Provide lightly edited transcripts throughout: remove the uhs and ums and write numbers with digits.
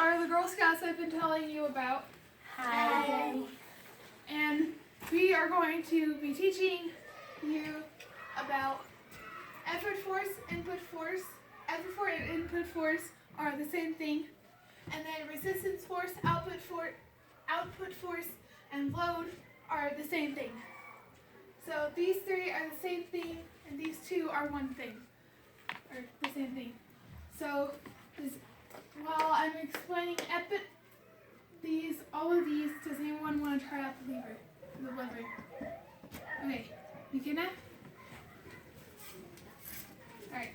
are the Girl Scouts I've been telling you about. Hi. And we are going to be teaching you about effort force, input force. Effort force and input force are the same thing. And then resistance force, output force, and load are the same thing. So these three are the same thing, and these two are one thing, or the same thing. So while I'm explaining all of these, does anyone want to try out the lever? Okay, McKenna? Alright.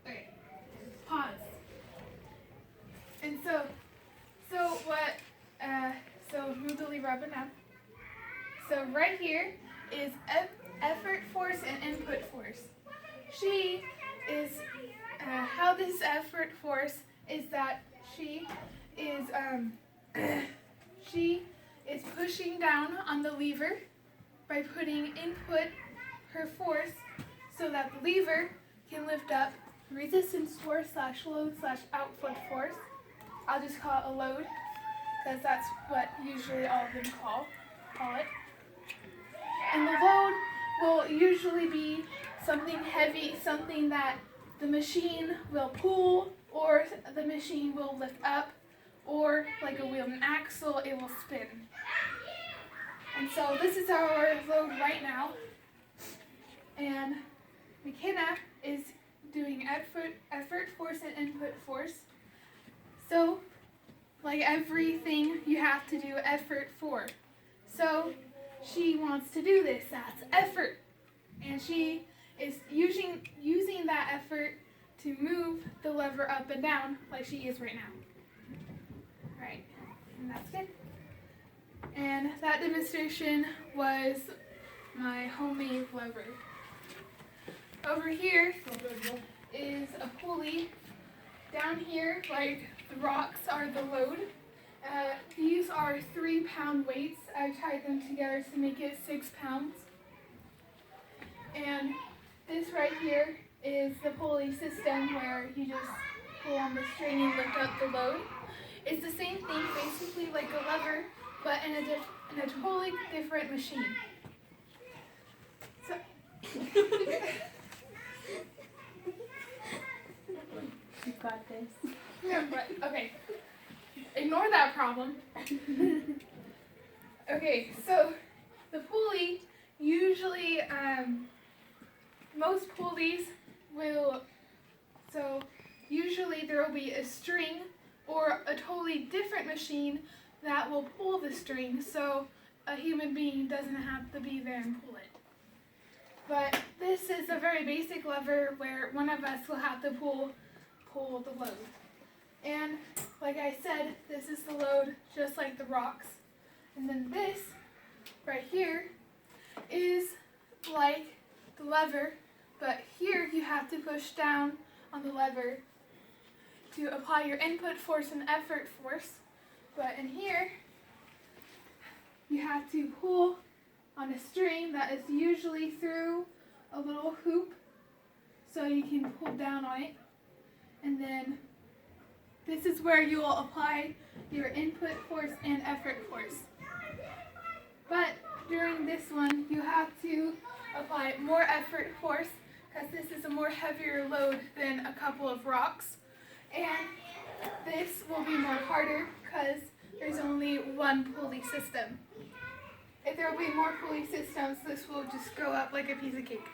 Okay. Pause. And so move the lever up and down. So right here is effort force and input force. She is, how this effort force is that she is pushing down on the lever by putting input her force so that the lever can lift up resistance force / load / output force. I'll just call it a load because that's what usually all of them call it. And the load will usually be something heavy, something that the machine will pull or the machine will lift up, or like a wheel and axle, it will spin. And so this is our load right now. And McKenna is doing effort force and input force. So like everything you have to do effort for. So she wants to do this, that's effort. And she is using that effort to move the lever up and down like she is right now. Alright, and that's good. And that demonstration was my homemade lever. Over here is a pulley. Down here, like the rocks are the load. These are 3-pound weights. I tied them together to make it 6 pounds. And this right here is the pulley system where you just pull on the string and lift up the load. It's the same thing, basically like a lever, but in a totally different machine. So You got this. yeah, but okay. Ignore that problem. Okay, so the pulley usually most pulleys usually there will be a string or a totally different machine that will pull the string, so a human being doesn't have to be there and pull it. But this is a very basic lever where one of us will have to pull the load. And like I said, this is the load just like the rocks. And then this right here is like the lever, but here you have to push down on the lever to apply your input force and effort force. But in here, you have to pull on a string that is usually through a little hoop so you can pull down on it. And then this is where you will apply your input force and effort force. But during this one, you have to apply more effort force because this is a more heavier load than a couple of rocks. And this will be more harder because there's only one pulley system. If there will be more pulley systems, this will just go up like a piece of cake.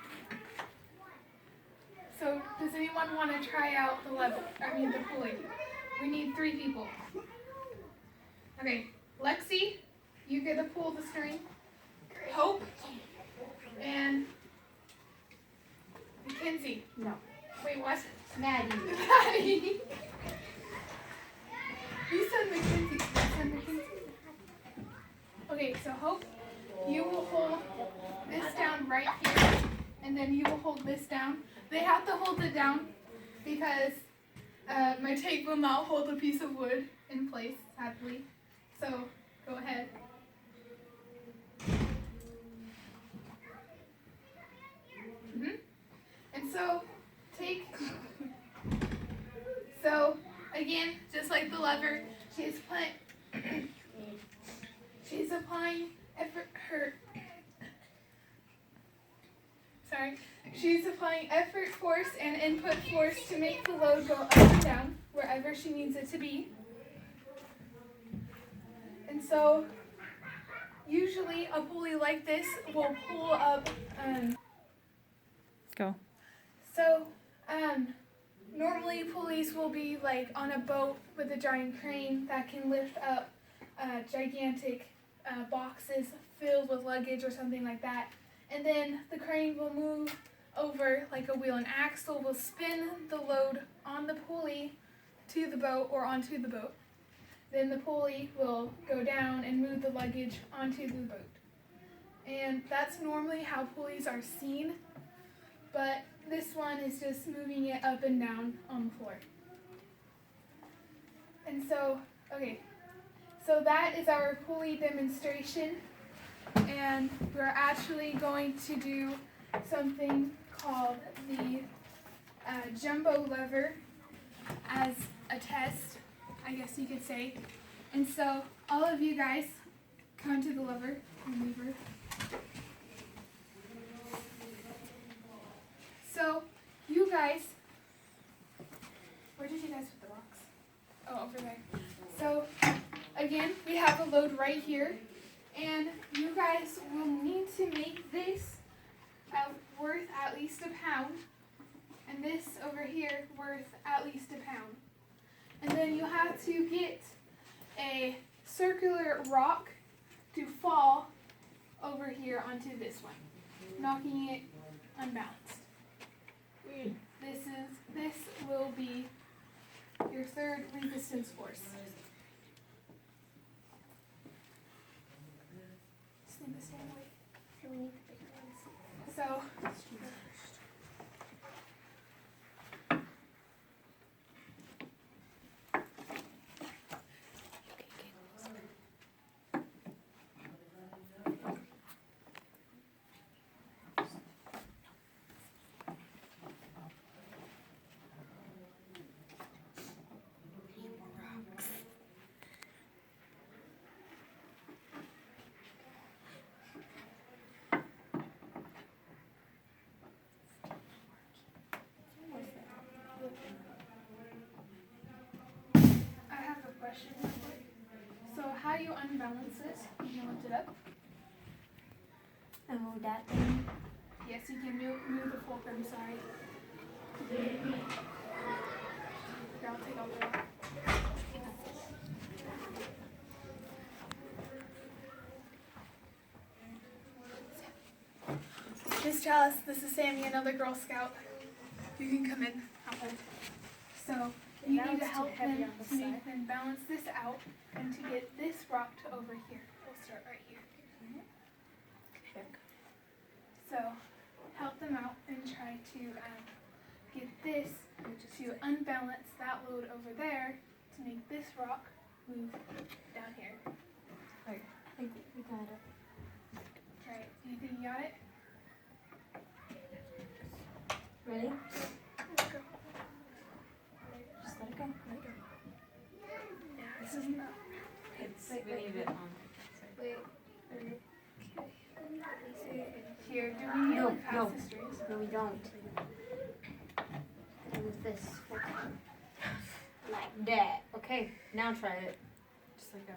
So does anyone want to try out the pulley? We need 3 people. Okay, Lexi, you get to pull the string. Hope and Mackenzie. No. Wait, what? Maddie. Maddie. You said Mackenzie. Okay, so Hope, you will hold this down right here, and then you will hold this down. They have to hold it down because my tape will not hold a piece of wood in place, sadly. So, go ahead. And so, So again, just like the lever, she's applying she's applying effort, force, and input force to make the load go up and down wherever she needs it to be. And so usually a pulley like this will pull up. Go. So normally pulleys will be like on a boat with a giant crane that can lift up gigantic boxes filled with luggage or something like that. And then the crane will move over like a wheel and axle will spin the load on the pulley to the boat or onto the boat. Then the pulley will go down and move the luggage onto the boat. And that's normally how pulleys are seen, but this one is just moving it up and down on the floor. And so, okay, so that is our pulley demonstration, and we're actually going to do something called the jumbo lever as a test, I guess you could say. And so all of you guys come to the lever. So you guys, where did you guys put the rocks? Oh, over there. So again, we have a load right here, and you guys will need to make this worth at least a pound, and this over here worth at least a pound. And then you have to get a circular rock to fall over here onto this one, knocking it unbalanced. This will be your third resistance force. Just need the stand away. So we need the big ones. So I have a question real quick. So how do you unbalance it? You can lift it up. And move that thing. Yes, you can move the fulcrum, sorry. Here, I'll take all the rock. Miss Chalice, this is Sammy, another Girl Scout. You can come in. I'll hold. So you need to help them to make them balance this out and to get this rock to over here. We'll start right here. So help them out and try to get this to unbalance that load over there to make this rock move down here. I think we got it. Right, you think you got it? Ready? Let's go. Just let it go. Let it go. Yeah, this is not. We need it on. Wait. Here, do we need to pass no. the strings? No, we don't. Move this. Like that. Okay, now try it. Just like go.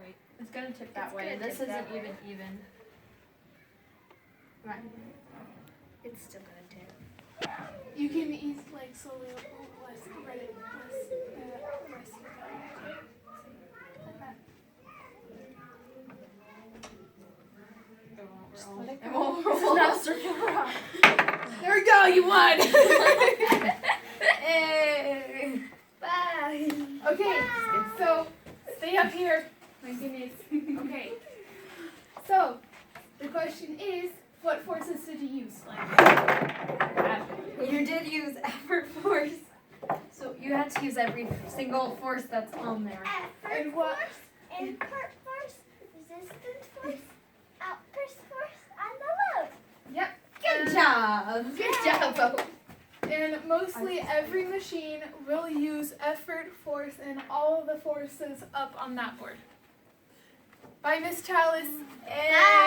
Wait. It's gonna tip that It's way. gonna This tip isn't that way. even. Right. It's still gonna tip. You can ease like slowly less like that. It won't let it roll. go. It won't This is roll. not a circular rock. There we go, you won! Hey. Bye. Okay, so stay up here. My goodness. Okay. So the question is, what forces did you use? You did use effort force. So you had to use every single force that's on there. And what? Input force, resistance force, outburst force, and the load. Yep. Good job. Good job, And And mostly every machine will use effort, force, and all of the forces up on that board. Bye, Miss Chalice. Bye.